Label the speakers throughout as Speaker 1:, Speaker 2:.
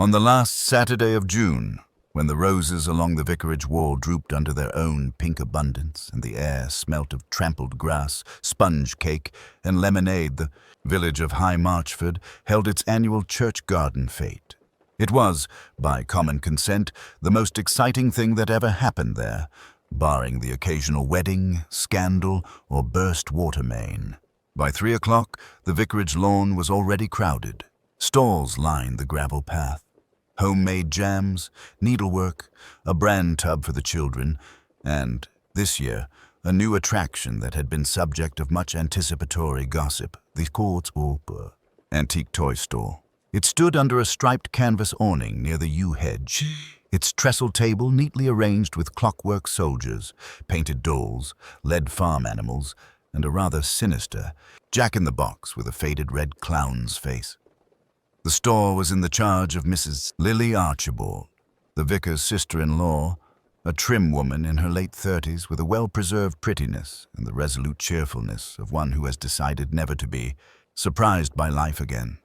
Speaker 1: On the last Saturday of June, when the roses along the vicarage wall drooped under their own pink abundance and the air smelt of trampled grass, sponge cake, and lemonade, the village of High Marchford held its annual church garden fete. It was, by common consent, the most exciting thing that ever happened there, barring the occasional wedding, scandal, or burst water main. By 3 o'clock, the vicarage lawn was already crowded. Stalls lined the gravel path. Homemade jams, needlework, a bran tub for the children, and, this year, a new attraction that had been subject of much anticipatory gossip, the Antique Toy Store. It stood under a striped canvas awning near the yew hedge, its trestle table neatly arranged with clockwork soldiers, painted dolls, lead farm animals, and a rather sinister Jack-in-the-Box with a faded red clown's face. The store was in the charge of Mrs. Lily Archibald, the vicar's sister-in-law, a trim woman in her late 30s with a well-preserved prettiness and the resolute cheerfulness of one who has decided never to be surprised by life again.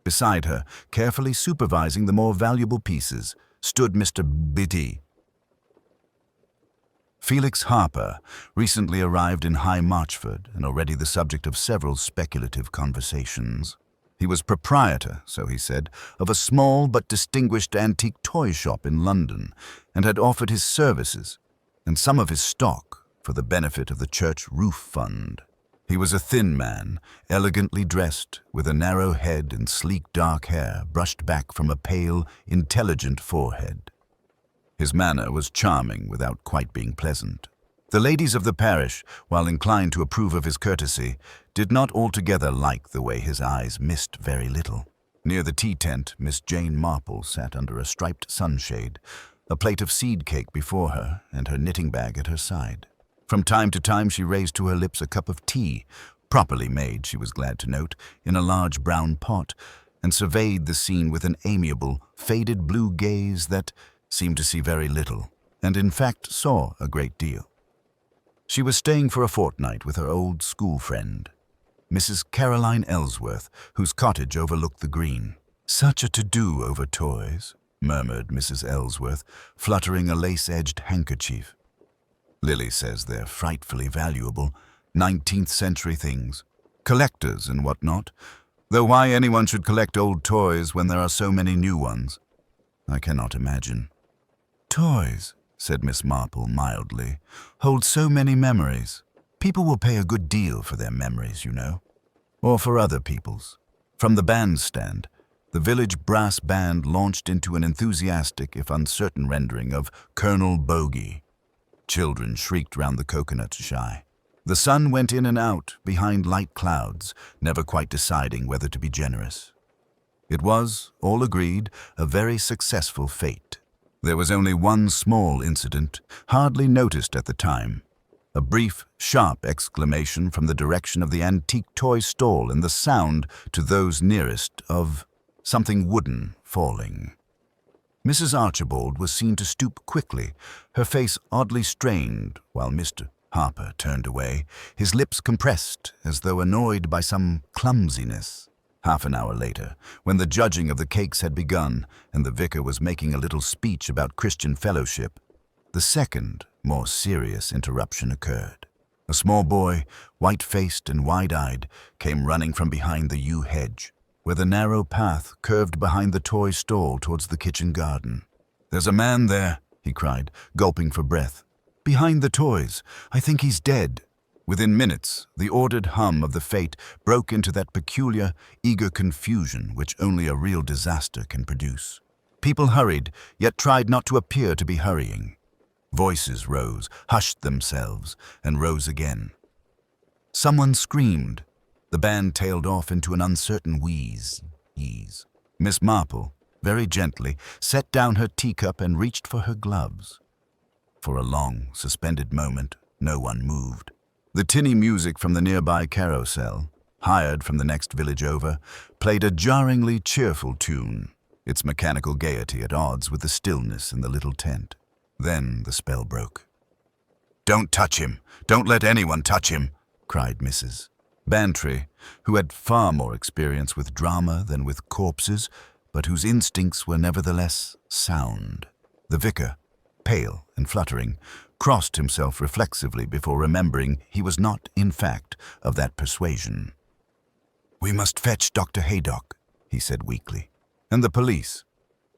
Speaker 1: Beside her, carefully supervising the more valuable pieces, stood Mr. Biddy. Felix Harper, recently arrived in High Marchford and already the subject of several speculative conversations. He was proprietor, so he said, of a small but distinguished antique toy shop in London, and had offered his services and some of his stock for the benefit of the church roof fund. He was a thin man, elegantly dressed, with a narrow head and sleek dark hair brushed back from a pale, intelligent forehead. His manner was charming without quite being pleasant. The ladies of the parish, while inclined to approve of his courtesy, did not altogether like the way his eyes missed very little. Near the tea tent, Miss Jane Marple sat under a striped sunshade, a plate of seed cake before her and her knitting bag at her side. From time to time she raised to her lips a cup of tea, properly made, she was glad to note, in a large brown pot, and surveyed the scene with an amiable, faded blue gaze that seemed to see very little, and in fact saw a great deal. She was staying for a fortnight with her old school friend, Mrs. Caroline Ellsworth, whose cottage overlooked the green. "Such a to-do over toys," murmured Mrs. Ellsworth, fluttering a lace-edged handkerchief. "Lily says they're frightfully valuable, 19th century things, collectors and what not, though why anyone should collect old toys when there are so many new ones, I cannot imagine." "Toys," said Miss Marple mildly, "hold so many memories. People will pay a good deal for their memories, you know, or for other people's." From the bandstand, the village brass band launched into an enthusiastic, if uncertain rendering of Colonel Bogey. Children shrieked round the coconut shy. The sun went in and out behind light clouds, never quite deciding whether to be generous. It was, all agreed, a very successful fete. There was only one small incident, hardly noticed at the time. A brief, sharp exclamation from the direction of the antique toy stall and the sound, to those nearest, of something wooden falling. Mrs. Archibald was seen to stoop quickly, her face oddly strained, while Mr. Harper turned away, his lips compressed as though annoyed by some clumsiness. Half an hour later, when the judging of the cakes had begun and the vicar was making a little speech about Christian fellowship, the second, more serious interruption occurred. A small boy, white-faced and wide-eyed, came running from behind the yew hedge, where the narrow path curved behind the toy stall towards the kitchen garden. "There's a man there," he cried, gulping for breath. "Behind the toys. I think he's dead." Within minutes, the ordered hum of the fete broke into that peculiar, eager confusion which only a real disaster can produce. People hurried, yet tried not to appear to be hurrying. Voices rose, hushed themselves, and rose again. Someone screamed. The band tailed off into an uncertain wheeze. Miss Marple, very gently, set down her teacup and reached for her gloves. For a long, suspended moment, no one moved. The tinny music from the nearby carousel, hired from the next village over, played a jarringly cheerful tune, its mechanical gaiety at odds with the stillness in the little tent. Then the spell broke. "Don't touch him! Don't let anyone touch him!" cried Mrs. Bantry, who had far more experience with drama than with corpses, but whose instincts were nevertheless sound. The vicar, pale and fluttering, crossed himself reflexively before remembering he was not, in fact, of that persuasion. "We must fetch Dr. Haydock," he said weakly. "And the police.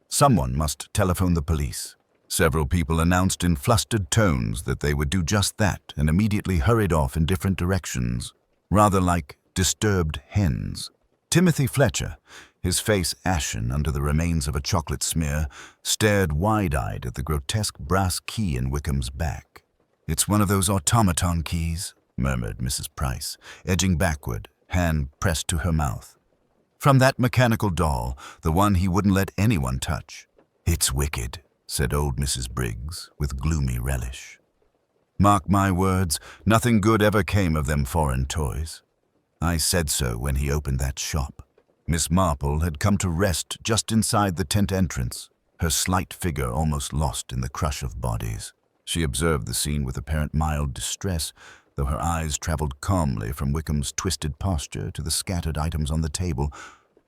Speaker 1: Someone must telephone the police." Several people announced in flustered tones that they would do just that and immediately hurried off in different directions, rather like disturbed hens. Timothy Fletcher, his face ashen under the remains of a chocolate smear, stared wide-eyed at the grotesque brass key in Wickham's back. "It's one of those automaton keys," murmured Mrs. Price, edging backward, hand pressed to her mouth. "From that mechanical doll, the one he wouldn't let anyone touch." "It's wicked," said old Mrs. Briggs, with gloomy relish. "Mark my words, nothing good ever came of them foreign toys. I said so when he opened that shop." Miss Marple had come to rest just inside the tent entrance, her slight figure almost lost in the crush of bodies. She observed the scene with apparent mild distress, though her eyes traveled calmly from Wickham's twisted posture to the scattered items on the table.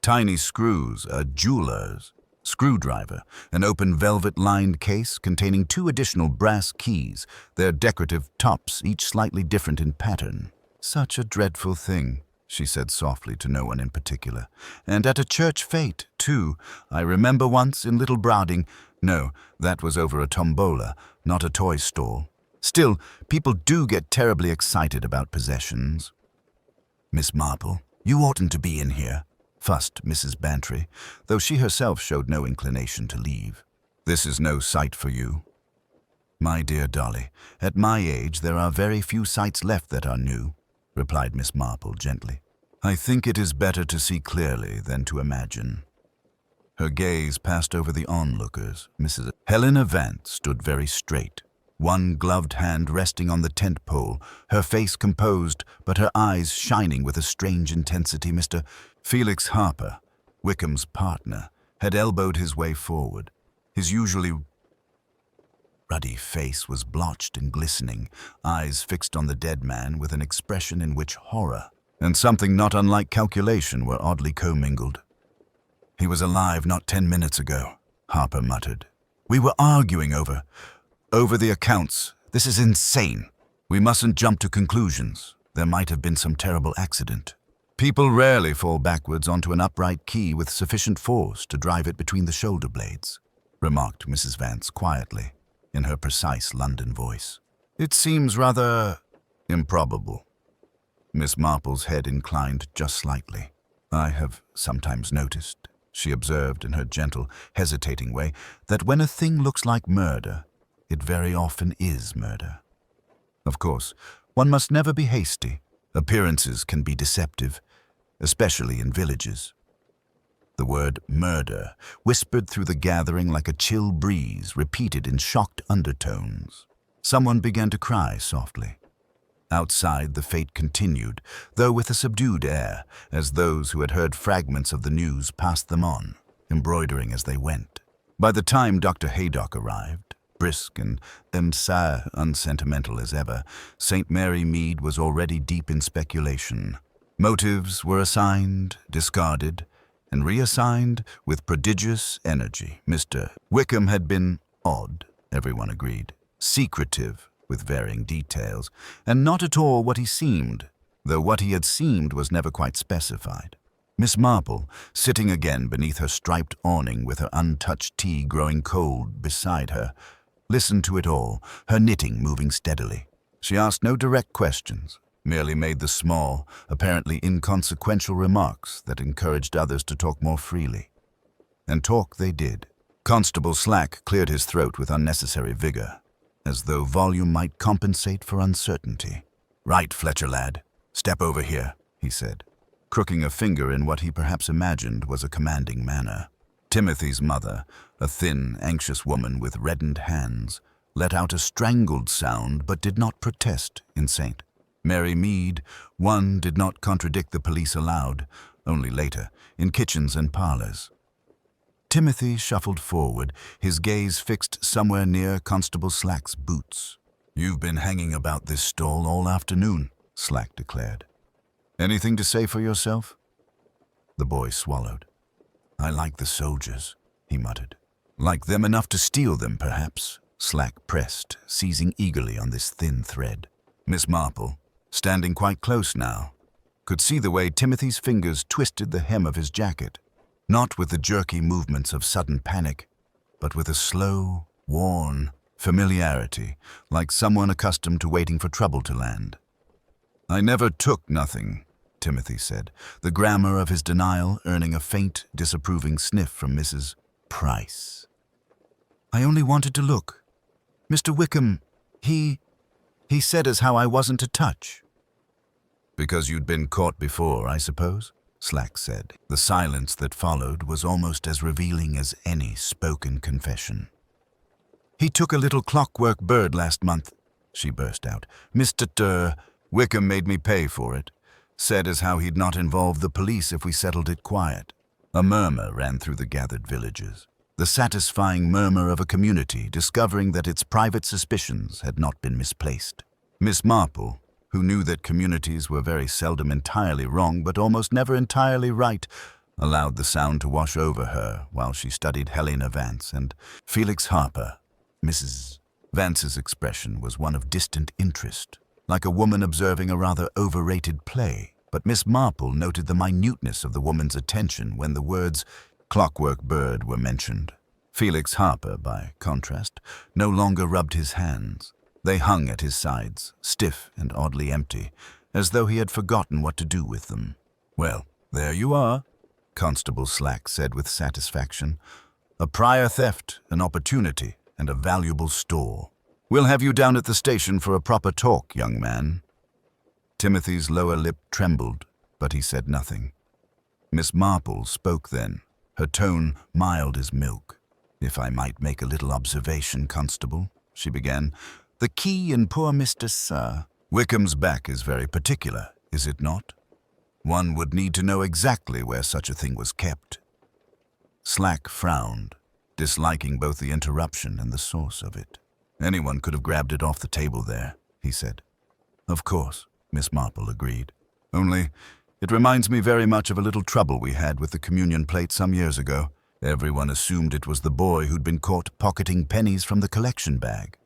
Speaker 1: Tiny screws, a jeweler's screwdriver, an open velvet-lined case containing 2 additional brass keys, their decorative tops each slightly different in pattern. "Such a dreadful thing," she said softly to no one in particular. "And at a church fete, too. I remember once in Little Browding. No, that was over a tombola, not a toy stall. Still, people do get terribly excited about possessions." "Miss Marple, you oughtn't to be in here," fussed Mrs. Bantry, though she herself showed no inclination to leave. "This is no sight for you." "My dear Dolly, at my age there are very few sights left that are new," replied Miss Marple gently. "I think it is better to see clearly than to imagine." Her gaze passed over the onlookers. Mrs. Helena Vance stood very straight, one gloved hand resting on the tent pole, her face composed but her eyes shining with a strange intensity. Mr. Felix Harper, Wickham's partner, had elbowed his way forward. His usually ruddy face was blotched and glistening, eyes fixed on the dead man with an expression in which horror and something not unlike calculation were oddly commingled. "He was alive not 10 minutes ago," Harper muttered. "We were arguing over the accounts. This is insane. We mustn't jump to conclusions. There might have been some terrible accident. People rarely fall backwards onto an upright key with sufficient force to drive it between the shoulder blades," remarked Mrs. Vance quietly, in her precise London voice. "It seems rather improbable." Miss Marple's head inclined just slightly. "I have sometimes noticed," she observed in her gentle, hesitating way, "that when a thing looks like murder, it very often is murder. Of course, one must never be hasty. Appearances can be deceptive, especially in villages." The word murder whispered through the gathering like a chill breeze, repeated in shocked undertones. Someone began to cry softly. Outside, the fate continued, though with a subdued air, as those who had heard fragments of the news passed them on, embroidering as they went. By the time Dr. Haydock arrived, brisk and unsentimental as ever, St. Mary Mead was already deep in speculation. Motives were assigned, discarded, and reassigned with prodigious energy. Mr. Wickham had been odd, everyone agreed, secretive, with varying details, and not at all what he seemed, though what he had seemed was never quite specified. Miss Marple, sitting again beneath her striped awning with her untouched tea growing cold beside her, listened to it all, her knitting moving steadily. She asked no direct questions, merely made the small, apparently inconsequential remarks that encouraged others to talk more freely. And talk they did. Constable Slack cleared his throat with unnecessary vigor, as though volume might compensate for uncertainty. "Right, Fletcher lad. Step over here," he said, crooking a finger in what he perhaps imagined was a commanding manner. Timothy's mother, a thin, anxious woman with reddened hands, let out a strangled sound but did not protest in St. Mary Mead, one did not contradict the police aloud, only later, in kitchens and parlors. Timothy shuffled forward, his gaze fixed somewhere near Constable Slack's boots. "You've been hanging about this stall all afternoon," Slack declared. "Anything to say for yourself?" The boy swallowed. I like the soldiers, he muttered. Like them enough to steal them, perhaps, Slack pressed, seizing eagerly on this thin thread. Miss Marple, standing quite close now, could see the way Timothy's fingers twisted the hem of his jacket, not with the jerky movements of sudden panic, but with a slow, worn familiarity, like someone accustomed to waiting for trouble to land. I never took nothing, Timothy said, the grammar of his denial earning a faint, disapproving sniff from Mrs. Price. I only wanted to look. Mr. Wickham, he said as how I wasn't to touch. Because you'd been caught before, I suppose, Slack said. The silence that followed was almost as revealing as any spoken confession. He took a little clockwork bird last month, she burst out. Mr. Wickham made me pay for it. Said as how he'd not involve the police if we settled it quiet. A murmur ran through the gathered villagers. The satisfying murmur of a community discovering that its private suspicions had not been misplaced. Miss Marple, who knew that communities were very seldom entirely wrong but almost never entirely right, allowed the sound to wash over her while she studied Helena Vance and Felix Harper. Mrs. Vance's expression was one of distant interest, like a woman observing a rather overrated play, but Miss Marple noted the minuteness of the woman's attention when the words clockwork bird were mentioned. Felix Harper, by contrast, no longer rubbed his hands. They hung at his sides, stiff and oddly empty, as though he had forgotten what to do with them. Well, there you are, Constable Slack said with satisfaction. A prior theft, an opportunity, and a valuable store. We'll have you down at the station for a proper talk, young man. Timothy's lower lip trembled, but he said nothing. Miss Marple spoke then, her tone mild as milk. If I might make a little observation, Constable, she began. The key in poor Mr. Sir. Wickham's back is very particular, is it not? One would need to know exactly where such a thing was kept. Slack frowned, disliking both the interruption and the source of it. Anyone could have grabbed it off the table there, he said. Of course, Miss Marple agreed. Only, it reminds me very much of a little trouble we had with the communion plate some years ago. Everyone assumed it was the boy who'd been caught pocketing pennies from the collection bag.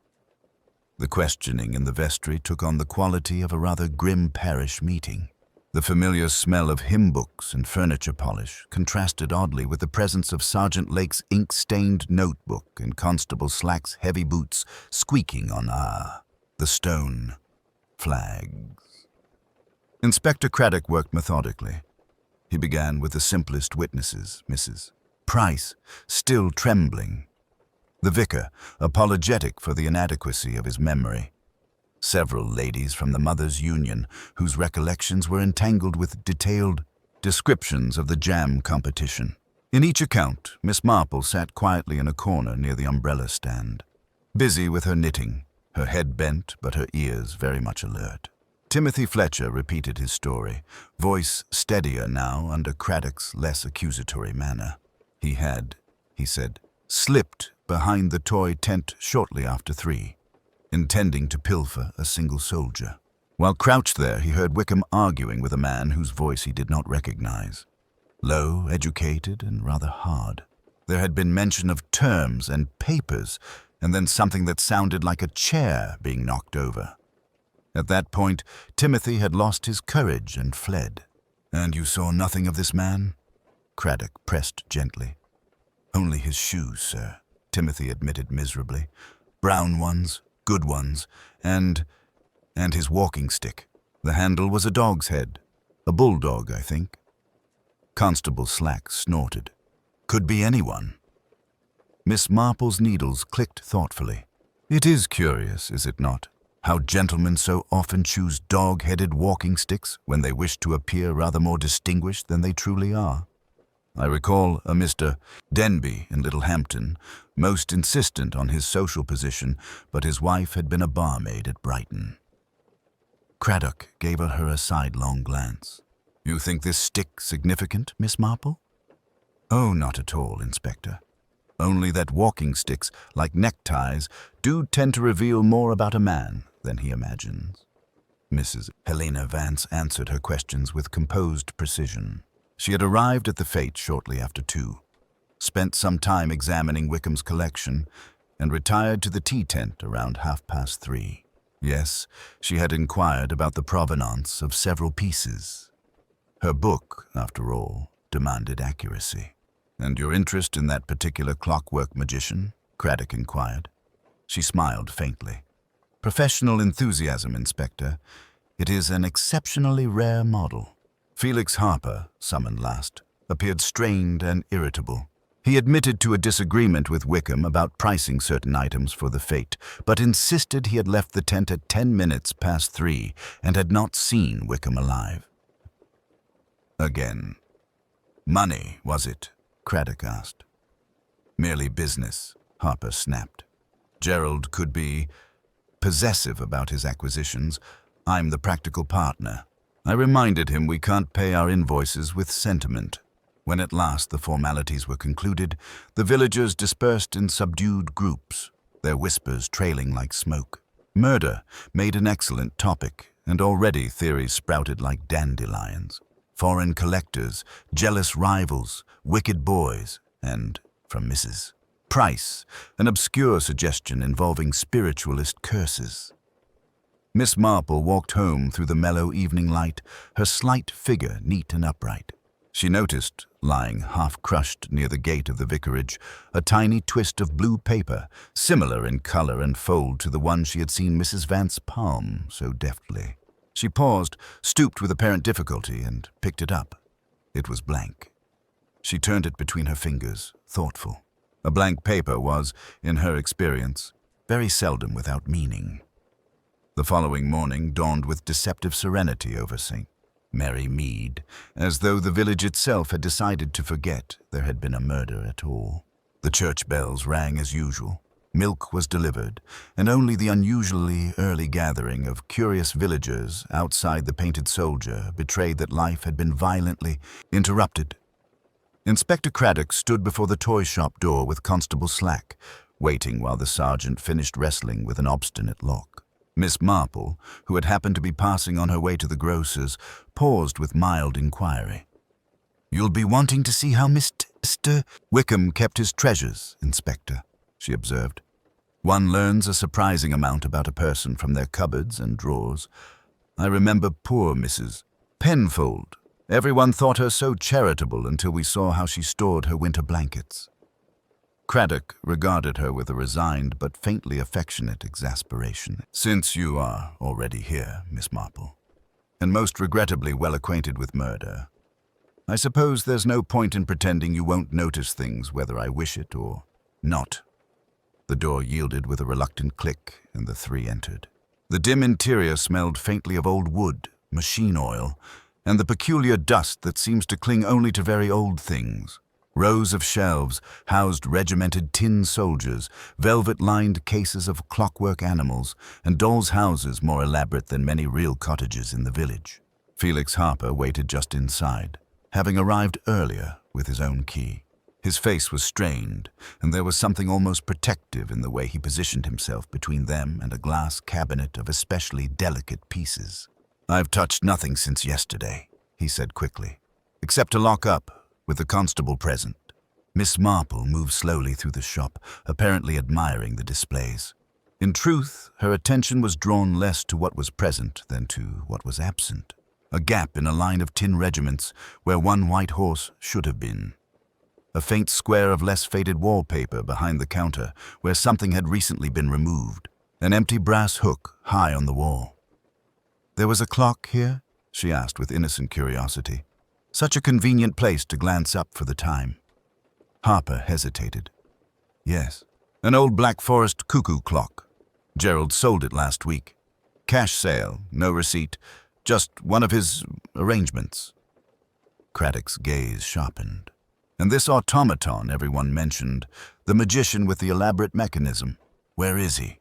Speaker 1: The questioning in the vestry took on the quality of a rather grim parish meeting. The familiar smell of hymn books and furniture polish contrasted oddly with the presence of Sergeant Lake's ink-stained notebook and Constable Slack's heavy boots squeaking on the stone flags. Inspector Craddock worked methodically. He began with the simplest witnesses, Mrs. Price, still trembling. The vicar, apologetic for the inadequacy of his memory. Several ladies from the Mothers' Union, whose recollections were entangled with detailed descriptions of the jam competition. In each account, Miss Marple sat quietly in a corner near the umbrella stand, busy with her knitting, her head bent but her ears very much alert. Timothy Fletcher repeated his story, voice steadier now under Craddock's less accusatory manner. He had, he said, slipped behind the toy tent shortly after 3, intending to pilfer a single soldier. While crouched there, he heard Wickham arguing with a man whose voice he did not recognize. Low, educated, and rather hard. There had been mention of terms and papers, and then something that sounded like a chair being knocked over. At that point, Timothy had lost his courage and fled. And you saw nothing of this man? Craddock pressed gently. Only his shoes, sir, Timothy admitted miserably. Brown ones, good ones, and his walking stick. The handle was a dog's head. A bulldog, I think. Constable Slack snorted. Could be anyone. Miss Marple's needles clicked thoughtfully. It is curious, is it not, how gentlemen so often choose dog-headed walking sticks when they wish to appear rather more distinguished than they truly are. I recall a Mr. Denby in Littlehampton, most insistent on his social position, but his wife had been a barmaid at Brighton. Craddock gave her a sidelong glance. You think this stick significant, Miss Marple? Oh, not at all, Inspector. Only that walking sticks, like neckties, do tend to reveal more about a man than he imagines. Mrs. Helena Vance answered her questions with composed precision. She had arrived at the fete shortly after 2, spent some time examining Wickham's collection, and retired to the tea tent around 3:30. Yes, she had inquired about the provenance of several pieces. Her book, after all, demanded accuracy. "And your interest in that particular clockwork magician?" Craddock inquired. She smiled faintly. "Professional enthusiasm, Inspector. It is an exceptionally rare model." Felix Harper, summoned last, appeared strained and irritable. He admitted to a disagreement with Wickham about pricing certain items for the fete, but insisted he had left the tent at 10 minutes past 3 and had not seen Wickham alive. Again. "Money, was it?" Craddock asked. "Merely business," Harper snapped. "Gerald could be possessive about his acquisitions. I'm the practical partner." I reminded him we can't pay our invoices with sentiment. When at last the formalities were concluded, the villagers dispersed in subdued groups, their whispers trailing like smoke. Murder made an excellent topic, and already theories sprouted like dandelions. Foreign collectors, jealous rivals, wicked boys, and, from Mrs. Price, an obscure suggestion involving spiritualist curses. Miss Marple walked home through the mellow evening light, her slight figure neat and upright. She noticed, lying half-crushed near the gate of the vicarage, a tiny twist of blue paper, similar in color and fold to the one she had seen Mrs. Vance palm so deftly. She paused, stooped with apparent difficulty, and picked it up. It was blank. She turned it between her fingers, thoughtful. A blank paper was, in her experience, very seldom without meaning. The following morning dawned with deceptive serenity over St. Mary Mead, as though the village itself had decided to forget there had been a murder at all. The church bells rang as usual. Milk was delivered, and only the unusually early gathering of curious villagers outside the Painted Soldier betrayed that life had been violently interrupted. Inspector Craddock stood before the toy shop door with Constable Slack, waiting while the sergeant finished wrestling with an obstinate lock. Miss Marple, who had happened to be passing on her way to the grocer's, paused with mild inquiry. "You'll be wanting to see how Mr. Wickham kept his treasures, Inspector," she observed. "One learns a surprising amount about a person from their cupboards and drawers. I remember poor Mrs. Penfold. Everyone thought her so charitable until we saw how she stored her winter blankets." Craddock regarded her with a resigned but faintly affectionate exasperation. "Since you are already here, Miss Marple, and most regrettably well acquainted with murder, I suppose there's no point in pretending you won't notice things whether I wish it or not." The door yielded with a reluctant click, and the three entered. The dim interior smelled faintly of old wood, machine oil, and the peculiar dust that seems to cling only to very old things. Rows of shelves housed regimented tin soldiers, velvet-lined cases of clockwork animals, and dolls' houses more elaborate than many real cottages in the village. Felix Harper waited just inside, having arrived earlier with his own key. His face was strained, and there was something almost protective in the way he positioned himself between them and a glass cabinet of especially delicate pieces. "I've touched nothing since yesterday," he said quickly, "except to lock up, with the constable present." Miss Marple moved slowly through the shop, apparently admiring the displays. In truth, her attention was drawn less to what was present than to what was absent. A gap in a line of tin regiments where one white horse should have been. A faint square of less faded wallpaper behind the counter where something had recently been removed. An empty brass hook high on the wall. "There was a clock here?" she asked with innocent curiosity. "Such a convenient place to glance up for the time." Harper hesitated. "Yes, an old Black Forest cuckoo clock. Gerald sold it last week. Cash sale, no receipt, just one of his arrangements." Craddock's gaze sharpened. "And this automaton everyone mentioned, the magician with the elaborate mechanism, where is he?"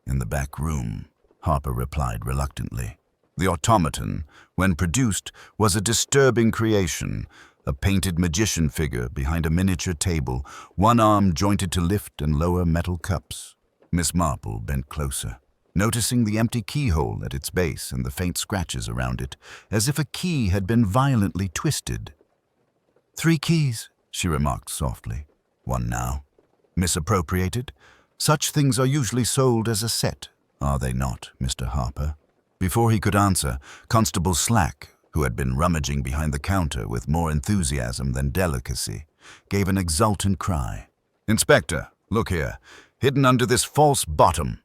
Speaker 1: "In the back room," Harper replied reluctantly. The automaton, when produced, was a disturbing creation, a painted magician figure behind a miniature table, one arm jointed to lift and lower metal cups. Miss Marple bent closer, noticing the empty keyhole at its base and the faint scratches around it, as if a key had been violently twisted. 3 keys, she remarked softly. 1 now. Misappropriated? Such things are usually sold as a set, are they not, Mr. Harper? Before he could answer, Constable Slack, who had been rummaging behind the counter with more enthusiasm than delicacy, gave an exultant cry. "Inspector, look here, hidden under this false bottom."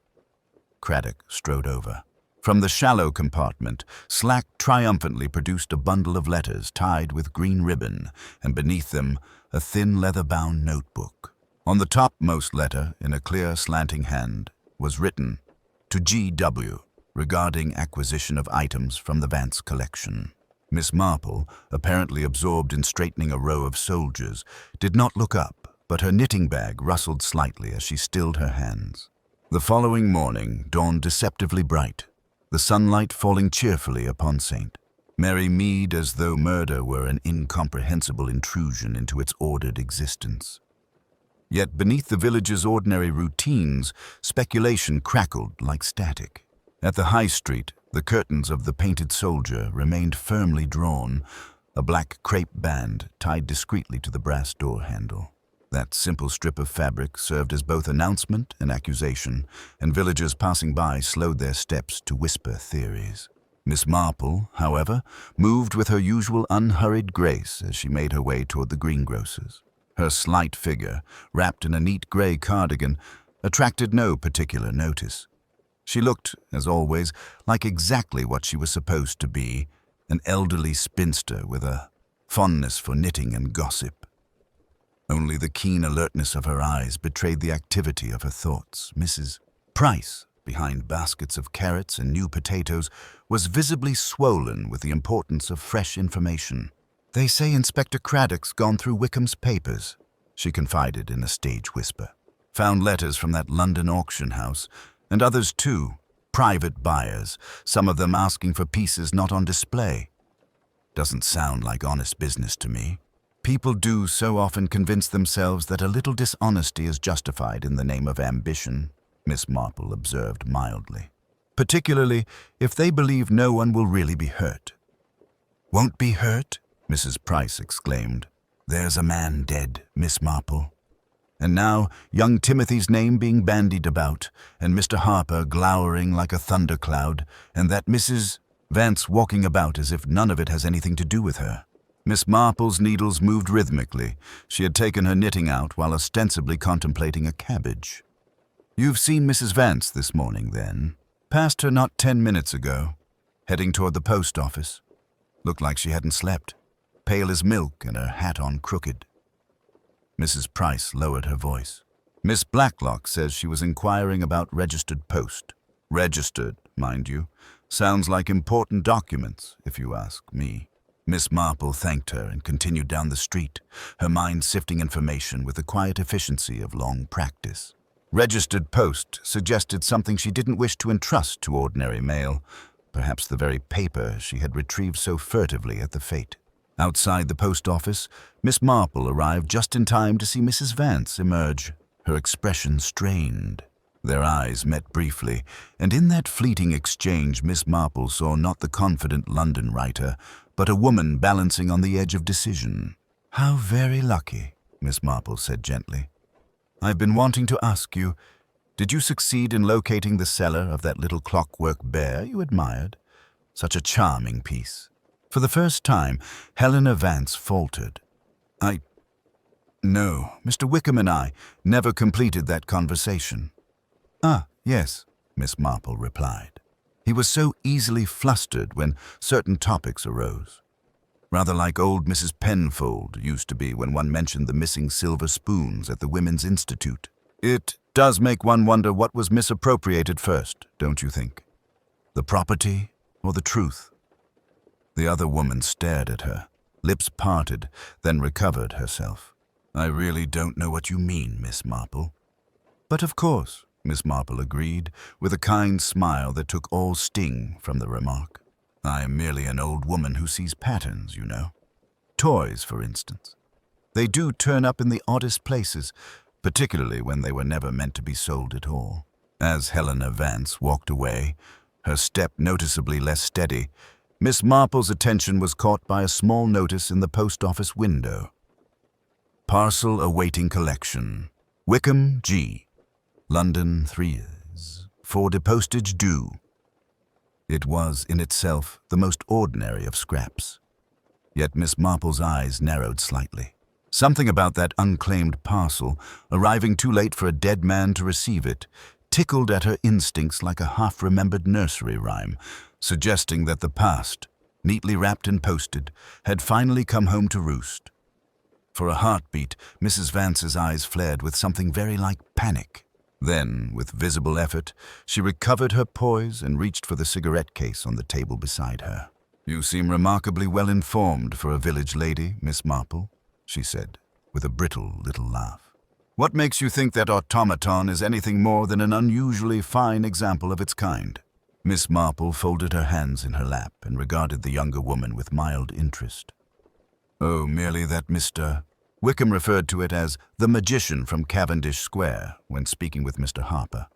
Speaker 1: Craddock strode over. From the shallow compartment, Slack triumphantly produced a bundle of letters tied with green ribbon, and beneath them a thin leather-bound notebook. On the topmost letter, in a clear slanting hand, was written, "To G.W., regarding acquisition of items from the Vance collection." Miss Marple, apparently absorbed in straightening a row of soldiers, did not look up, but her knitting bag rustled slightly as she stilled her hands. The following morning dawned deceptively bright, the sunlight falling cheerfully upon St. Mary Mead as though murder were an incomprehensible intrusion into its ordered existence. Yet beneath the village's ordinary routines, speculation crackled like static. At the high street, the curtains of the Painted Soldier remained firmly drawn, a black crepe band tied discreetly to the brass door handle. That simple strip of fabric served as both announcement and accusation, and villagers passing by slowed their steps to whisper theories. Miss Marple, however, moved with her usual unhurried grace as she made her way toward the greengrocer's. Her slight figure, wrapped in a neat grey cardigan, attracted no particular notice. She looked, as always, like exactly what she was supposed to be, an elderly spinster with a fondness for knitting and gossip. Only the keen alertness of her eyes betrayed the activity of her thoughts. Mrs. Price, behind baskets of carrots and new potatoes, was visibly swollen with the importance of fresh information. "They say Inspector Craddock's gone through Wickham's papers," she confided in a stage whisper. "Found letters from that London auction house, and others too, private buyers, some of them asking for pieces not on display. Doesn't sound like honest business to me. People do so often convince themselves that a little dishonesty is justified in the name of ambition," Miss Marple observed mildly. "Particularly if they believe no one will really be hurt." "Won't be hurt?" Mrs. Price exclaimed. "There's a man dead, Miss Marple." And now young Timothy's name being bandied about, and Mr. Harper glowering like a thundercloud, and that Mrs. Vance walking about as if none of it has anything to do with her. Miss Marple's needles moved rhythmically. She had taken her knitting out while ostensibly contemplating a cabbage. "You've seen Mrs. Vance this morning, then?" "Passed her not 10 minutes ago, heading toward the post office. Looked like she hadn't slept. Pale as milk and her hat on crooked." Mrs. Price lowered her voice. "Miss Blacklock says she was inquiring about registered post." "Registered, mind you. Sounds like important documents, if you ask me." Miss Marple thanked her and continued down the street, her mind sifting information with the quiet efficiency of long practice. Registered post suggested something she didn't wish to entrust to ordinary mail, perhaps the very paper she had retrieved so furtively at the fete. Outside the post office, Miss Marple arrived just in time to see Mrs. Vance emerge, her expression strained. Their eyes met briefly, and in that fleeting exchange Miss Marple saw not the confident London writer, but a woman balancing on the edge of decision. "How very lucky," Miss Marple said gently. "I've been wanting to ask you, did you succeed in locating the seller of that little clockwork bear you admired? Such a charming piece." For the first time, Helena Vance faltered. No, Mr. Wickham and I never completed that conversation." "Ah, yes," Miss Marple replied. He was so easily flustered when certain topics arose. Rather like old Mrs. Penfold used to be when one mentioned the missing silver spoons at the Women's Institute. It does make one wonder what was misappropriated first, don't you think? The property or the truth? The other woman stared at her, lips parted, then recovered herself. "I really don't know what you mean, Miss Marple." "But of course," Miss Marple agreed, with a kind smile that took all sting from the remark. "I am merely an old woman who sees patterns, you know. Toys, for instance. They do turn up in the oddest places, particularly when they were never meant to be sold at all." As Helena Vance walked away, her step noticeably less steady, Miss Marple's attention was caught by a small notice in the post office window. Parcel awaiting collection. Wickham, G. London, 3 years. For depostage due. It was, in itself, the most ordinary of scraps. Yet Miss Marple's eyes narrowed slightly. Something about that unclaimed parcel, arriving too late for a dead man to receive it, tickled at her instincts like a half-remembered nursery rhyme, suggesting that the past, neatly wrapped and posted, had finally come home to roost. For a heartbeat, Mrs. Vance's eyes flared with something very like panic. Then, with visible effort, she recovered her poise and reached for the cigarette case on the table beside her. "You seem remarkably well informed for a village lady, Miss Marple," she said, with a brittle little laugh. "What makes you think that automaton is anything more than an unusually fine example of its kind?" Miss Marple folded her hands in her lap and regarded the younger woman with mild interest. "Oh, merely that Mr. Wickham referred to it as the magician from Cavendish Square when speaking with Mr. Harper.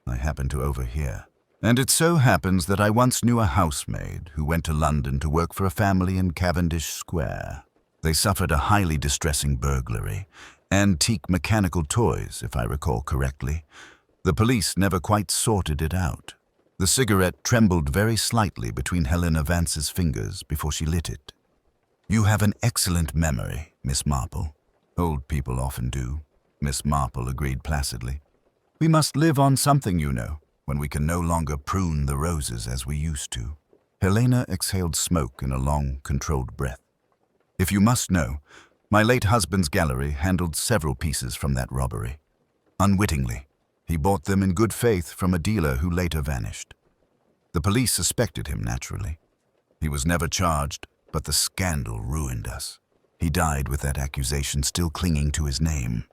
Speaker 1: I happened to overhear. And it so happens that I once knew a housemaid who went to London to work for a family in Cavendish Square. They suffered a highly distressing burglary. Antique mechanical toys, if I recall correctly. The police never quite sorted it out. The cigarette trembled very slightly between Helena Vance's fingers before she lit it. "You have an excellent memory, Miss Marple." "Old people often do," Miss Marple agreed placidly. "We must live on something, you know, when we can no longer prune the roses as we used to." Helena exhaled smoke in a long, controlled breath. "If you must know, my late husband's gallery handled several pieces from that robbery. Unwittingly, he bought them in good faith from a dealer who later vanished. The police suspected him, naturally. He was never charged, but the scandal ruined us. He died with that accusation still clinging to his name."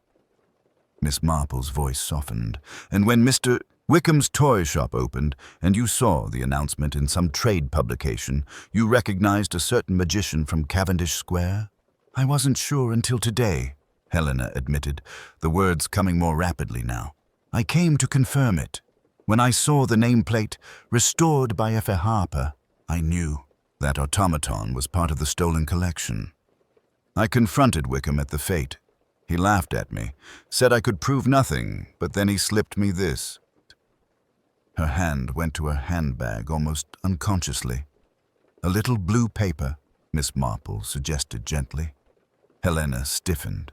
Speaker 1: Miss Marple's voice softened, "And when Mr. Wickham's toy shop opened, and you saw the announcement in some trade publication, you recognized a certain magician from Cavendish Square?" "I wasn't sure until today," Helena admitted, the words coming more rapidly now. "I came to confirm it. When I saw the nameplate, restored by F. A. Harper, I knew that automaton was part of the stolen collection. I confronted Wickham at the fete. He laughed at me, said I could prove nothing, but then he slipped me this." Her hand went to her handbag almost unconsciously. "A little blue paper," Miss Marple suggested gently. Helena stiffened.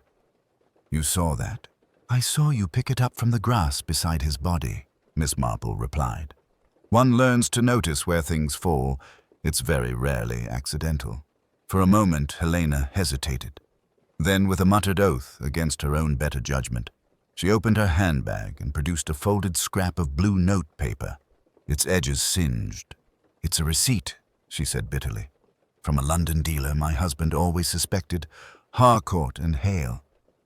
Speaker 1: "You saw that?" "I saw you pick it up from the grass beside his body," Miss Marple replied. "One learns to notice where things fall. It's very rarely accidental." For a moment, Helena hesitated. Then, with a muttered oath against her own better judgment, she opened her handbag and produced a folded scrap of blue note paper, its edges singed. "It's a receipt," she said bitterly. "From a London dealer my husband always suspected, Harcourt and Hale.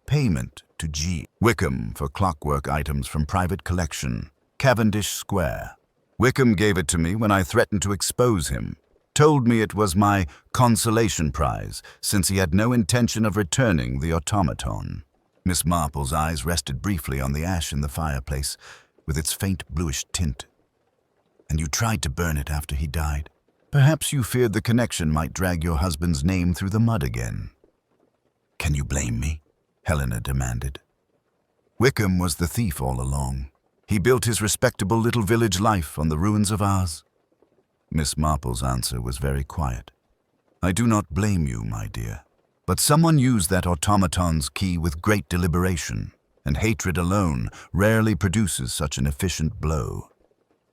Speaker 1: Payment to G. Wickham for clockwork items from private collection, Cavendish Square. Wickham gave it to me when I threatened to expose him. Told me it was my consolation prize, since he had no intention of returning the automaton." Miss Marple's eyes rested briefly on the ash in the fireplace, with its faint bluish tint. "And you tried to burn it after he died. Perhaps you feared the connection might drag your husband's name through the mud again." "Can you blame me?" Helena demanded. "Wickham was the thief all along. He built his respectable little village life on the ruins of ours." Miss Marple's answer was very quiet. "I do not blame you, my dear. But someone used that automaton's key with great deliberation, and hatred alone rarely produces such an efficient blow.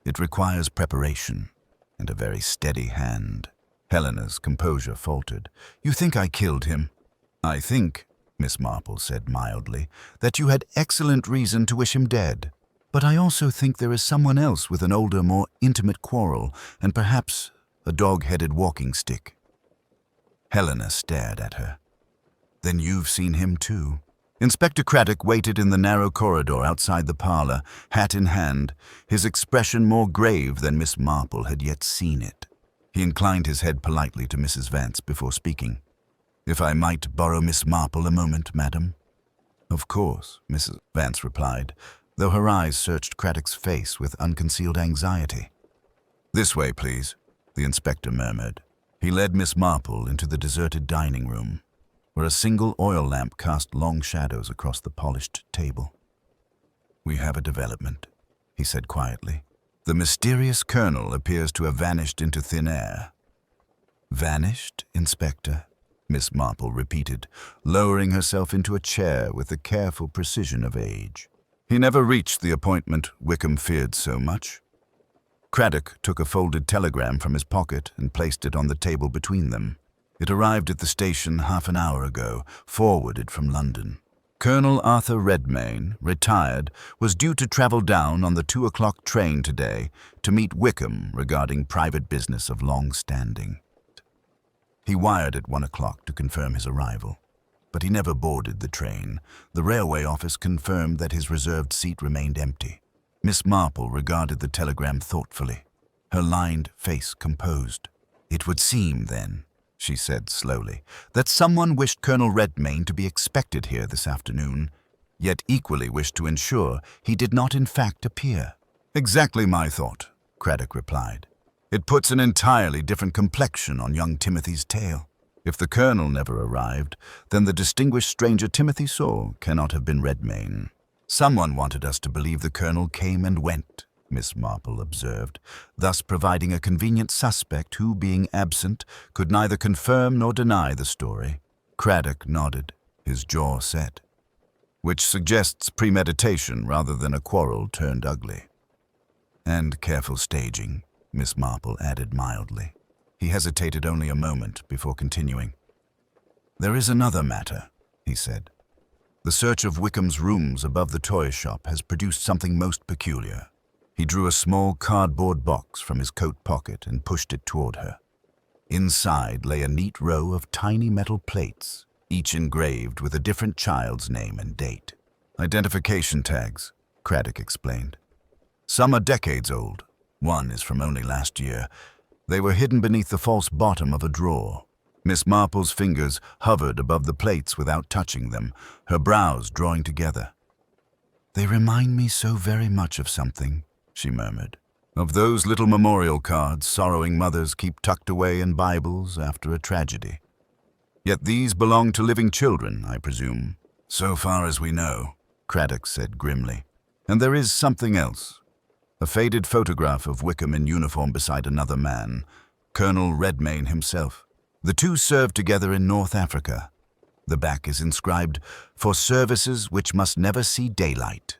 Speaker 1: It requires preparation and a very steady hand." Helena's composure faltered. "You think I killed him?" "I think," Miss Marple said mildly, "that you had excellent reason to wish him dead. But I also think there is someone else with an older, more intimate quarrel, and perhaps a dog-headed walking stick." Helena stared at her. "Then you've seen him too." Inspector Craddock waited in the narrow corridor outside the parlor, hat in hand, his expression more grave than Miss Marple had yet seen it. He inclined his head politely to Mrs. Vance before speaking. "If I might borrow Miss Marple a moment, madam?" "Of course," Mrs. Vance replied, though her eyes searched Craddock's face with unconcealed anxiety. "This way, please," the inspector murmured. He led Miss Marple into the deserted dining room, where a single oil lamp cast long shadows across the polished table. "We have a development," he said quietly. "The mysterious colonel appears to have vanished into thin air." "Vanished, Inspector?" Miss Marple repeated, lowering herself into a chair with the careful precision of age. "He never reached the appointment Wickham feared so much." Craddock took a folded telegram from his pocket and placed it on the table between them. "It arrived at the station half an hour ago, forwarded from London. Colonel Arthur Redmayne, retired, was due to travel down on the 2 o'clock train today to meet Wickham regarding private business of long standing. He wired at 1 o'clock to confirm his arrival, but he never boarded the train. The railway office confirmed that his reserved seat remained empty." Miss Marple regarded the telegram thoughtfully, her lined face composed. "It would seem, then," she said slowly, "that someone wished Colonel Redmayne to be expected here this afternoon, yet equally wished to ensure he did not in fact appear." "Exactly my thought," Craddock replied. "It puts an entirely different complexion on young Timothy's tale. If the colonel never arrived, then the distinguished stranger Timothy saw cannot have been Redmayne." "Someone wanted us to believe the colonel came and went," Miss Marple observed, thus providing a convenient suspect who, being absent, could neither confirm nor deny the story. Craddock nodded, his jaw set, "Which suggests premeditation rather than a quarrel turned ugly." "And careful staging," Miss Marple added mildly. He hesitated only a moment before continuing. "There is another matter," he said. "The search of Wickham's rooms above the toy shop has produced something most peculiar." He drew a small cardboard box from his coat pocket and pushed it toward her. Inside lay a neat row of tiny metal plates, each engraved with a different child's name and date. "Identification tags," Craddock explained. "Some are decades old. One is from only last year. They were hidden beneath the false bottom of a drawer." Miss Marple's fingers hovered above the plates without touching them, her brows drawing together. "They remind me so very much of something," she murmured. "Of those little memorial cards sorrowing mothers keep tucked away in Bibles after a tragedy. Yet these belong to living children, I presume." "So far as we know," Craddock said grimly. "And there is something else. A faded photograph of Wickham in uniform beside another man, Colonel Redmayne himself. The two served together in North Africa. The back is inscribed, 'For services which must never see daylight.'"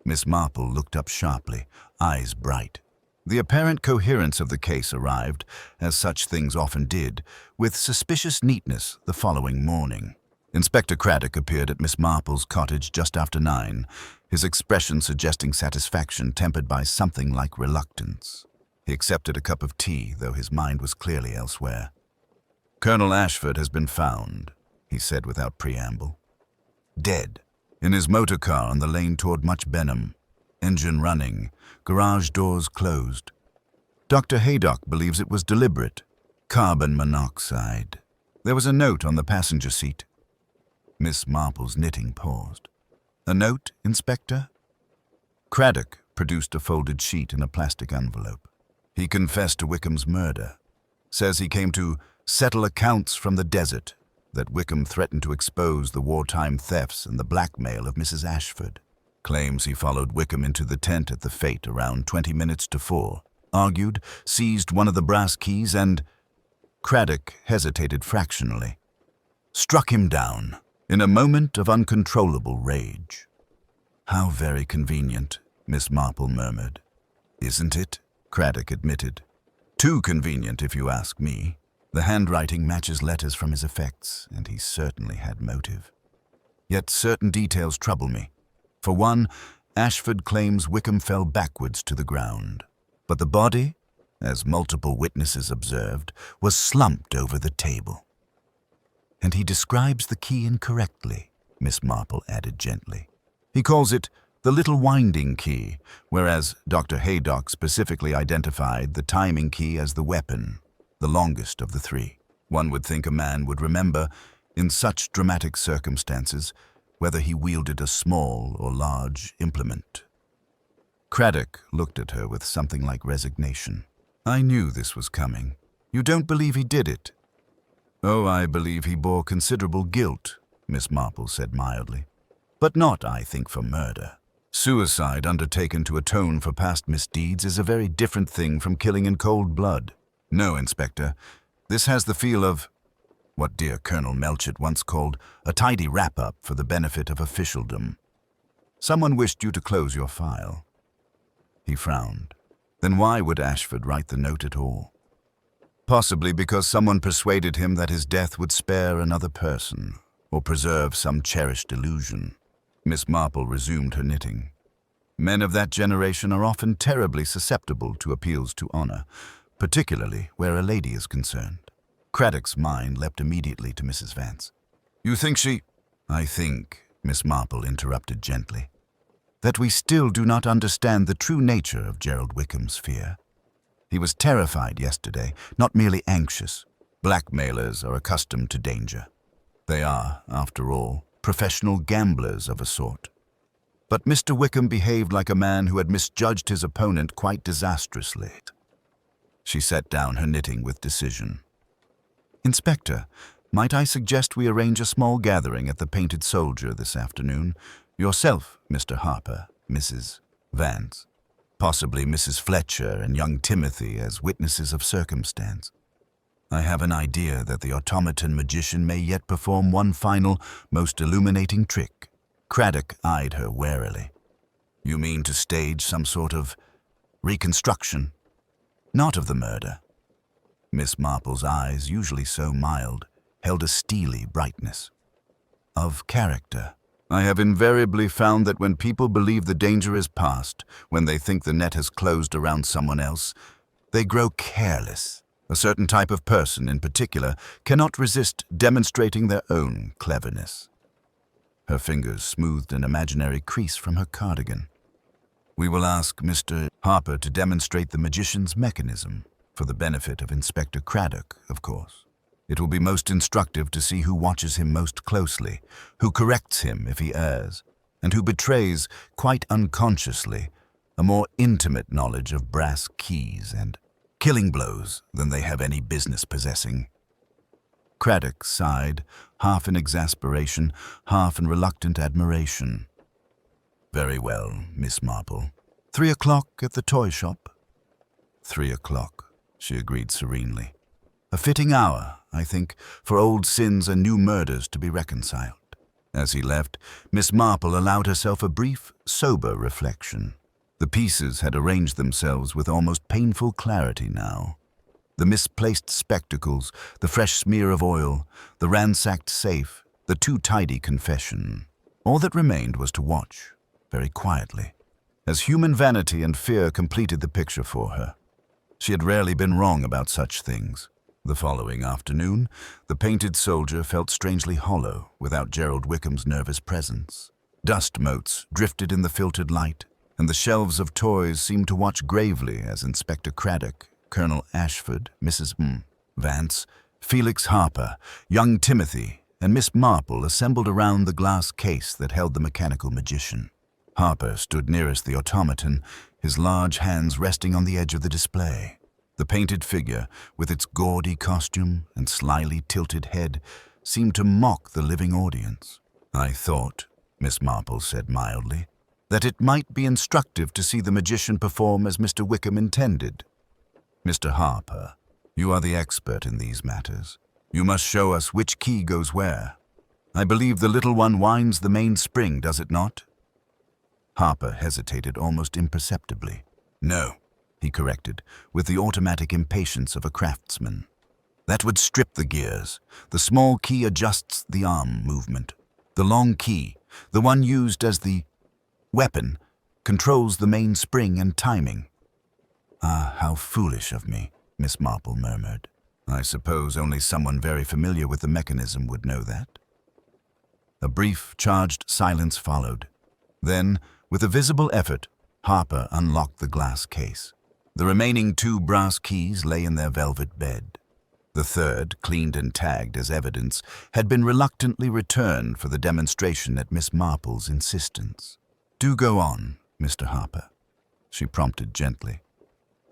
Speaker 1: Miss Marple looked up sharply, eyes bright. The apparent coherence of the case arrived, as such things often did, with suspicious neatness the following morning. Inspector Craddock appeared at Miss Marple's cottage just after 9, his expression suggesting satisfaction tempered by something like reluctance. He accepted a cup of tea, though his mind was clearly elsewhere. "Colonel Ashford has been found," he said without preamble. "Dead, in his motor car on the lane toward Much Benham. Engine running, garage doors closed. Dr. Haydock believes it was deliberate. Carbon monoxide. There was a note on the passenger seat." Miss Marple's knitting paused. "A note, Inspector?" Craddock produced a folded sheet in a plastic envelope. "He confessed to Wickham's murder. Says he came to settle accounts from the desert, that Wickham threatened to expose the wartime thefts and the blackmail of Mrs. Ashford. Claims he followed Wickham into the tent at the fete around 20 minutes to 4, argued, seized one of the brass keys and—" Craddock hesitated fractionally. "Struck him down, in a moment of uncontrollable rage." "How very convenient," Miss Marple murmured. "Isn't it?" Craddock admitted. "Too convenient, if you ask me. The handwriting matches letters from his effects, and he certainly had motive. Yet certain details trouble me. For one, Ashford claims Wickham fell backwards to the ground, but the body, as multiple witnesses observed, was slumped over the table. And he describes the key incorrectly," Miss Marple added gently. "He calls it the little winding key, whereas Dr. Haydock specifically identified the timing key as the weapon, the longest of the three. One would think a man would remember, in such dramatic circumstances, whether he wielded a small or large implement." Craddock looked at her with something like resignation. "I knew this was coming. You don't believe he did it?" "Oh, I believe he bore considerable guilt," Miss Marple said mildly. "But not, I think, for murder. Suicide undertaken to atone for past misdeeds is a very different thing from killing in cold blood. No, Inspector, this has the feel of what dear Colonel Melchett once called a tidy wrap-up for the benefit of officialdom. Someone wished you to close your file." He frowned. Then why would Ashford write the note at all? Possibly because someone persuaded him that his death would spare another person, or preserve some cherished illusion. Miss Marple resumed her knitting. Men of that generation are often terribly susceptible to appeals to honor, particularly where a lady is concerned. Craddock's mind leapt immediately to Mrs. Vance. "You think she—" "I think," Miss Marple interrupted gently, "that we still do not understand the true nature of Gerald Wickham's fear. He was terrified yesterday, not merely anxious. Blackmailers are accustomed to danger. They are, after all, professional gamblers of a sort. But Mr. Wickham behaved like a man who had misjudged his opponent quite disastrously." She set down her knitting with decision. "Inspector, might I suggest we arrange a small gathering at the Painted Soldier this afternoon? Yourself, Mr. Harper, Mrs. Vance, possibly Mrs. Fletcher and young Timothy as witnesses of circumstance. I have an idea that the automaton magician may yet perform one final, most illuminating trick." Craddock eyed her warily. "You mean to stage some sort of reconstruction? Not of the murder?" Miss Marple's eyes, usually so mild, held a steely brightness. "Of character. I have invariably found that when people believe the danger is past, when they think the net has closed around someone else, they grow careless. A certain type of person, in particular, cannot resist demonstrating their own cleverness." Her fingers smoothed an imaginary crease from her cardigan. "We will ask Mr. Harper to demonstrate the magician's mechanism, for the benefit of Inspector Craddock, of course. It will be most instructive to see who watches him most closely, who corrects him if he errs, and who betrays, quite unconsciously, a more intimate knowledge of brass keys and killing blows than they have any business possessing." Craddock sighed, half in exasperation, half in reluctant admiration. "Very well, Miss Marple. 3 o'clock at the toy shop?" 3 o'clock, she agreed serenely. "A fitting hour, I think, for old sins and new murders to be reconciled." As he left, Miss Marple allowed herself a brief, sober reflection. The pieces had arranged themselves with almost painful clarity now. The misplaced spectacles, the fresh smear of oil, the ransacked safe, the too tidy confession. All that remained was to watch, very quietly, as human vanity and fear completed the picture for her. She had rarely been wrong about such things. The following afternoon, the Painted Soldier felt strangely hollow without Gerald Wickham's nervous presence. Dust motes drifted in the filtered light, and the shelves of toys seemed to watch gravely as Inspector Craddock, Colonel Ashford, Mrs. Vance, Felix Harper, young Timothy, and Miss Marple assembled around the glass case that held the mechanical magician. Harper stood nearest the automaton, his large hands resting on the edge of the display. The painted figure, with its gaudy costume and slyly tilted head, seemed to mock the living audience. "I thought," Miss Marple said mildly, "that it might be instructive to see the magician perform as Mr. Wickham intended. Mr. Harper, you are the expert in these matters. You must show us which key goes where. I believe the little one winds the main spring, does it not?" Harper hesitated almost imperceptibly. "No," he corrected, with the automatic impatience of a craftsman. "That would strip the gears. The small key adjusts the arm movement. The long key, the one used as the weapon, controls the main spring and timing." "Ah, how foolish of me," Miss Marple murmured. "I suppose only someone very familiar with the mechanism would know that." A brief, charged silence followed. Then, with a visible effort, Harper unlocked the glass case. The remaining 2 brass keys lay in their velvet bed. The third, cleaned and tagged as evidence, had been reluctantly returned for the demonstration at Miss Marple's insistence. "Do go on, Mr. Harper," she prompted gently.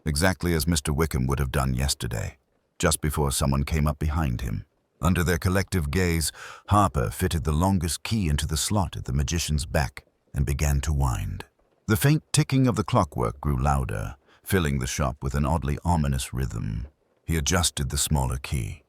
Speaker 1: "Exactly as Mr. Wickham would have done yesterday, just before someone came up behind him. Under their collective gaze, Harper fitted the longest key into the slot at the magician's back and began to wind. The faint ticking of the clockwork grew louder, filling the shop with an oddly ominous rhythm. He adjusted the smaller key,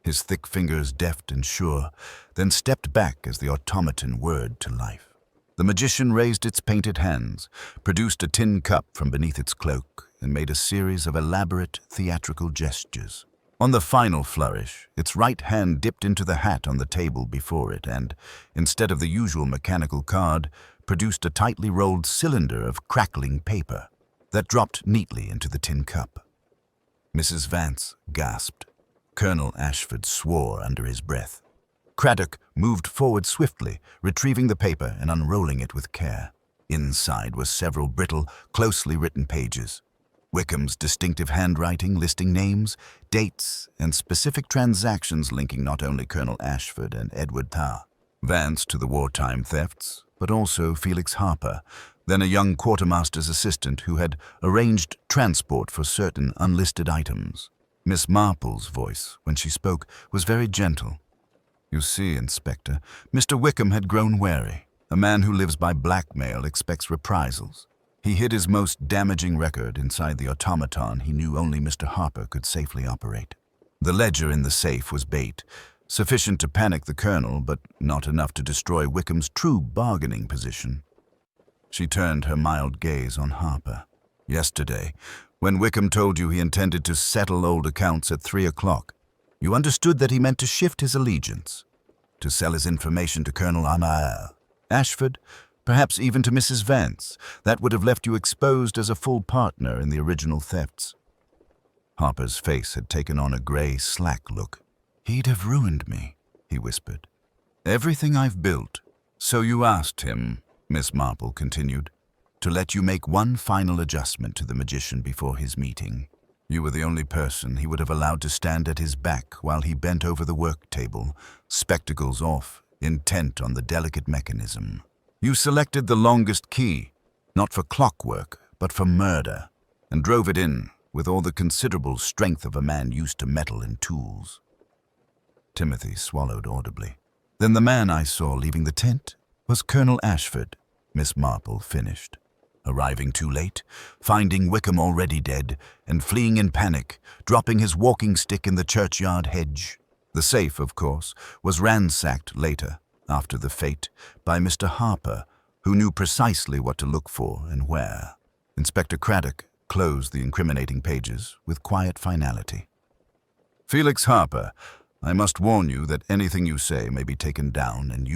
Speaker 1: his thick fingers deft and sure, then stepped back as the automaton whirred to life. The magician raised its painted hands, produced a tin cup from beneath its cloak, and made a series of elaborate theatrical gestures. On the final flourish, its right hand dipped into the hat on the table before it and, instead of the usual mechanical card, produced a tightly rolled cylinder of crackling paper that dropped neatly into the tin cup. Mrs. Vance gasped. Colonel Ashford swore under his breath. Craddock moved forward swiftly, retrieving the paper and unrolling it with care. Inside were several brittle, closely written pages. Wickham's distinctive handwriting listing names, dates, and specific transactions linking not only Colonel Ashford and Edward Tarr, Vance to the wartime thefts, but also Felix Harper, then a young quartermaster's assistant who had arranged transport for certain unlisted items. Miss Marple's voice, when she spoke, was very gentle. "You see, Inspector, Mr. Wickham had grown wary. A man who lives by blackmail expects reprisals. He hid his most damaging record inside the automaton he knew only Mr. Harper could safely operate. The ledger in the safe was bait, sufficient to panic the colonel, but not enough to destroy Wickham's true bargaining position." She turned her mild gaze on Harper. "Yesterday, when Wickham told you he intended to settle old accounts at 3 o'clock, you understood that he meant to shift his allegiance, to sell his information to Colonel Ashford, perhaps even to Mrs. Vance. That would have left you exposed as a full partner in the original thefts." Harper's face had taken on a gray, slack look. "He'd have ruined me," he whispered. "Everything I've built." "So you asked him," Miss Marple continued, "to let you make one final adjustment to the magician before his meeting. You were the only person he would have allowed to stand at his back while he bent over the work table, spectacles off, intent on the delicate mechanism. You selected the longest key, not for clockwork, but for murder, and drove it in with all the considerable strength of a man used to metal and tools." Timothy swallowed audibly. "Then the man I saw leaving the tent was Colonel Ashford," Miss Marple finished. "Arriving too late, finding Wickham already dead, and fleeing in panic, dropping his walking stick in the churchyard hedge. The safe, of course, was ransacked later, after the fete, by Mr. Harper, who knew precisely what to look for and where." Inspector Craddock closed the incriminating pages with quiet finality. "Felix Harper, I must warn you that anything you say may be taken down and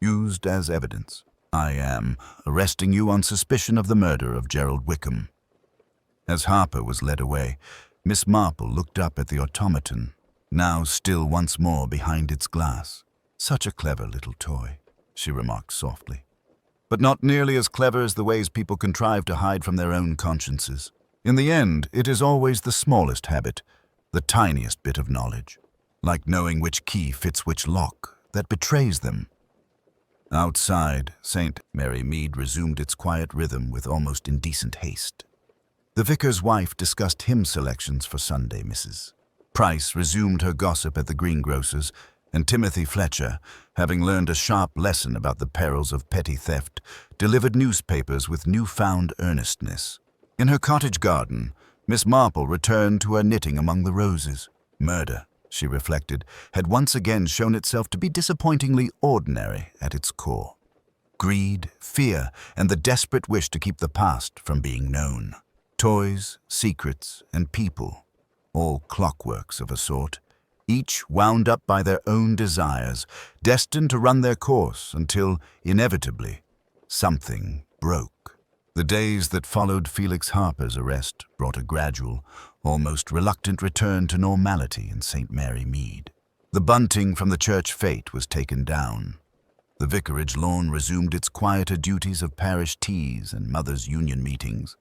Speaker 1: used as evidence. I am arresting you on suspicion of the murder of Gerald Wickham." As Harper was led away, Miss Marple looked up at the automaton, now still once more behind its glass. "Such a clever little toy," she remarked softly. "But not nearly as clever as the ways people contrive to hide from their own consciences. In the end, it is always the smallest habit, the tiniest bit of knowledge, like knowing which key fits which lock, that betrays them." Outside, St. Mary Mead resumed its quiet rhythm with almost indecent haste. The vicar's wife discussed hymn selections for Sunday, Mrs. Price resumed her gossip at the greengrocer's, and Timothy Fletcher, having learned a sharp lesson about the perils of petty theft, delivered newspapers with newfound earnestness. In her cottage garden, Miss Marple returned to her knitting among the roses. Murder, she reflected, had once again shown itself to be disappointingly ordinary at its core. Greed, fear, and the desperate wish to keep the past from being known. Toys, secrets, and people, all clockworks of a sort, each wound up by their own desires, destined to run their course until, inevitably, something broke. The days that followed Felix Harper's arrest brought a gradual, almost reluctant return to normality in St. Mary Mead. The bunting from the church fete was taken down. The vicarage lawn resumed its quieter duties of parish teas and mothers' union meetings,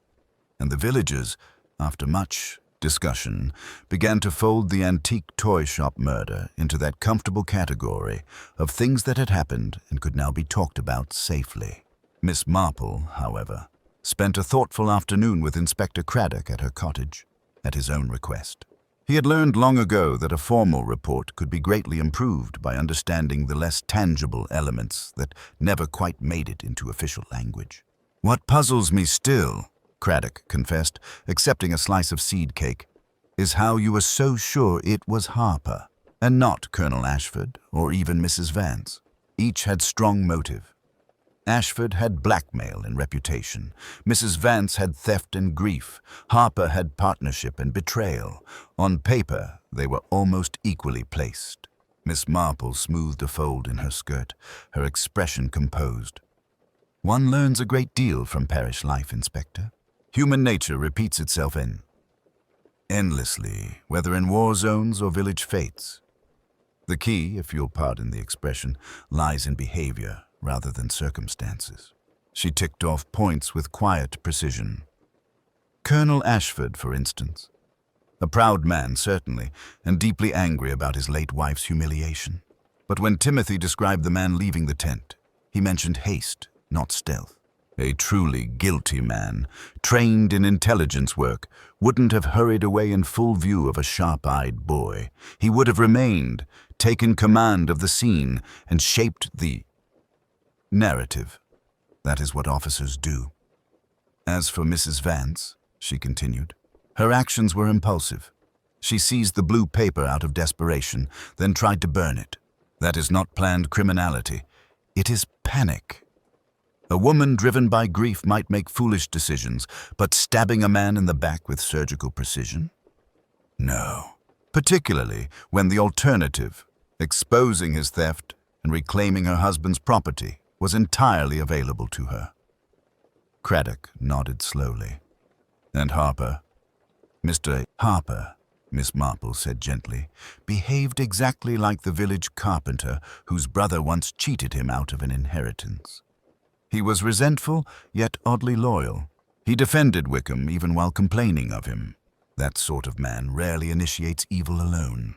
Speaker 1: and the villagers, after much discussion, began to fold the Antique Toyshop Murder into that comfortable category of things that had happened and could now be talked about safely. Miss Marple, however, spent a thoughtful afternoon with Inspector Craddock at her cottage, at his own request. He had learned long ago that a formal report could be greatly improved by understanding the less tangible elements that never quite made it into official language. "What puzzles me still," Craddock confessed, accepting a slice of seed cake, "is how you were so sure it was Harper, and not Colonel Ashford or even Mrs. Vance. Each had strong motive. Ashford had blackmail and reputation. Mrs. Vance had theft and grief. Harper had partnership and betrayal. On paper, they were almost equally placed." Miss Marple smoothed a fold in her skirt, her expression composed. "One learns a great deal from parish life, Inspector. Human nature repeats itself endlessly, whether in war zones or village fates. The key, if you'll pardon the expression, lies in behavior rather than circumstances." She ticked off points with quiet precision. Colonel Ashford, for instance. A proud man, certainly, and deeply angry about his late wife's humiliation. But when Timothy described the man leaving the tent, he mentioned haste, not stealth. A truly guilty man, trained in intelligence work, wouldn't have hurried away in full view of a sharp-eyed boy. He would have remained, taken command of the scene, and shaped the narrative. That is what officers do. As for Mrs. Vance, she continued, her actions were impulsive. She seized the blue paper out of desperation, then tried to burn it. That is not planned criminality. It is panic. A woman driven by grief might make foolish decisions, but stabbing a man in the back with surgical precision? No. Particularly when the alternative, exposing his theft and reclaiming her husband's property, was entirely available to her. Craddock nodded slowly. "And Harper?" "Mr. Harper," Miss Marple said gently, "behaved exactly like the village carpenter whose brother once cheated him out of an inheritance. He was resentful, yet oddly loyal. He defended Wickham even while complaining of him. That sort of man rarely initiates evil alone.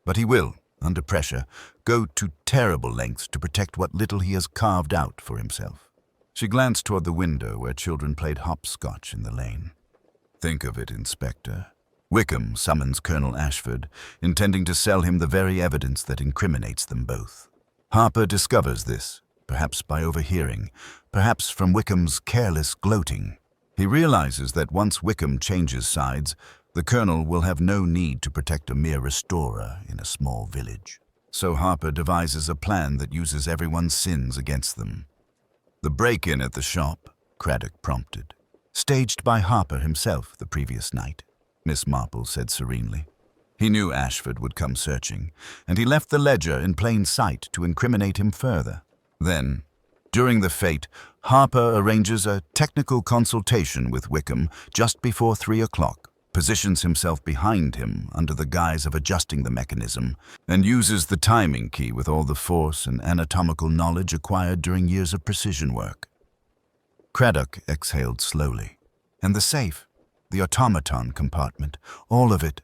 Speaker 1: But he will, under pressure, go to terrible lengths to protect what little he has carved out for himself." She glanced toward the window where children played hopscotch in the lane. "Think of it, Inspector. Wickham summons Colonel Ashford, intending to sell him the very evidence that incriminates them both. Harper discovers this, perhaps by overhearing, perhaps from Wickham's careless gloating. He realizes that once Wickham changes sides, the colonel will have no need to protect a mere restorer in a small village. So Harper devises a plan that uses everyone's sins against them." "The break-in at the shop," Craddock prompted. "Staged by Harper himself the previous night," Miss Marple said serenely. "He knew Ashford would come searching, and he left the ledger in plain sight to incriminate him further. Then, during the fete, Harper arranges a technical consultation with Wickham just before 3 o'clock, positions himself behind him under the guise of adjusting the mechanism, and uses the timing key with all the force and anatomical knowledge acquired during years of precision work." Craddock exhaled slowly. "And the safe, the automaton compartment, all of it,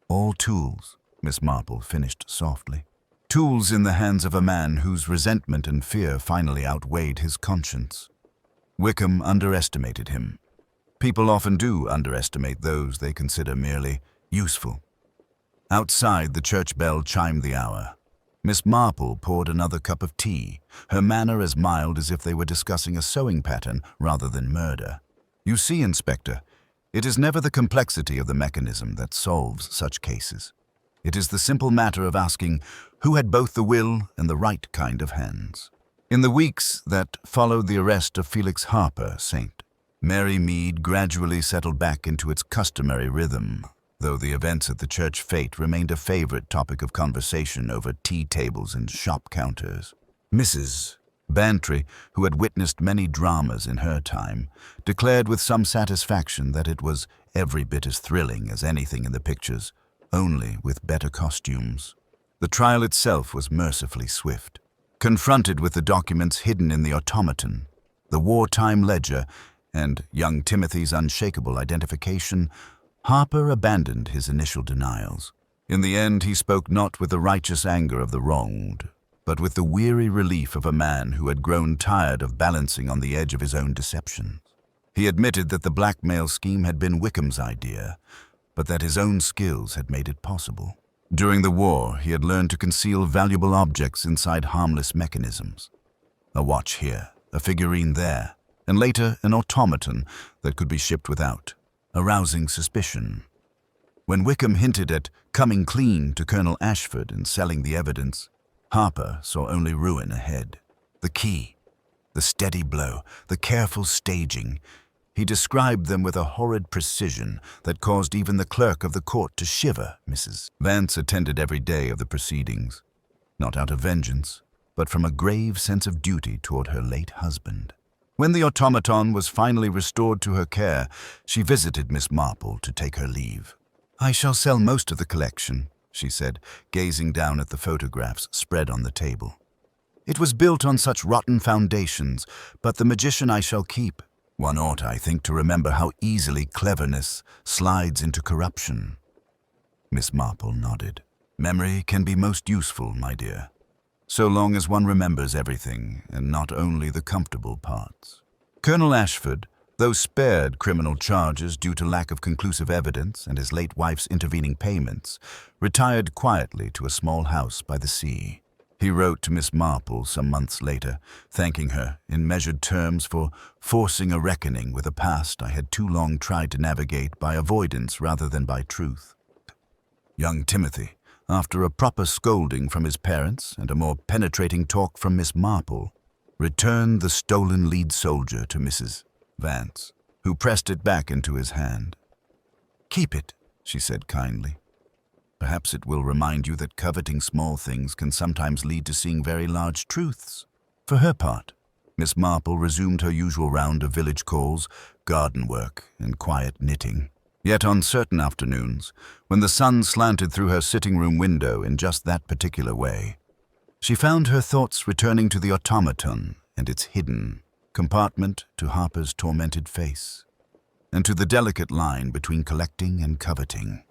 Speaker 1: all tools," Miss Marple finished softly. "Tools in the hands of a man whose resentment and fear finally outweighed his conscience. Wickham underestimated him. People often do underestimate those they consider merely useful." Outside, the church bell chimed the hour. Miss Marple poured another cup of tea, her manner as mild as if they were discussing a sewing pattern rather than murder. "You see, Inspector, it is never the complexity of the mechanism that solves such cases. It is the simple matter of asking who had both the will and the right kind of hands." In the weeks that followed the arrest of Felix Harper, St. Mary Mead gradually settled back into its customary rhythm, though the events at the church fete remained a favorite topic of conversation over tea tables and shop counters. Mrs. Bantry, who had witnessed many dramas in her time, declared with some satisfaction that it was every bit as thrilling as anything in the pictures, only with better costumes. The trial itself was mercifully swift. Confronted with the documents hidden in the automaton, the wartime ledger, and young Timothy's unshakable identification, Harper abandoned his initial denials. In the end, he spoke not with the righteous anger of the wronged, but with the weary relief of a man who had grown tired of balancing on the edge of his own deceptions. He admitted that the blackmail scheme had been Wickham's idea, but that his own skills had made it possible. During the war, he had learned to conceal valuable objects inside harmless mechanisms. A watch here, a figurine there, and later an automaton that could be shipped without, arousing suspicion. When Wickham hinted at coming clean to Colonel Ashford and selling the evidence, Harper saw only ruin ahead. The key, the steady blow, the careful staging. He described them with a horrid precision that caused even the clerk of the court to shiver. Mrs. Vance attended every day of the proceedings, not out of vengeance, but from a grave sense of duty toward her late husband. When the automaton was finally restored to her care, she visited Miss Marple to take her leave. "I shall sell most of the collection," she said, gazing down at the photographs spread on the table. "It was built on such rotten foundations, but the magician I shall keep. One ought, I think, to remember how easily cleverness slides into corruption." Miss Marple nodded. "Memory can be most useful, my dear, so long as one remembers everything and not only the comfortable parts." Colonel Ashford, though spared criminal charges due to lack of conclusive evidence and his late wife's intervening payments, retired quietly to a small house by the sea. He wrote to Miss Marple some months later, thanking her in measured terms for forcing a reckoning with a past I had too long tried to navigate by avoidance rather than by truth. Young Timothy, after a proper scolding from his parents and a more penetrating talk from Miss Marple, returned the stolen lead soldier to Mrs. Vance, who pressed it back into his hand. "Keep it," she said kindly. "Perhaps it will remind you that coveting small things can sometimes lead to seeing very large truths." For her part, Miss Marple resumed her usual round of village calls, garden work, and quiet knitting. Yet on certain afternoons, when the sun slanted through her sitting-room window in just that particular way, she found her thoughts returning to the automaton and its hidden compartment, to Harper's tormented face, and to the delicate line between collecting and coveting.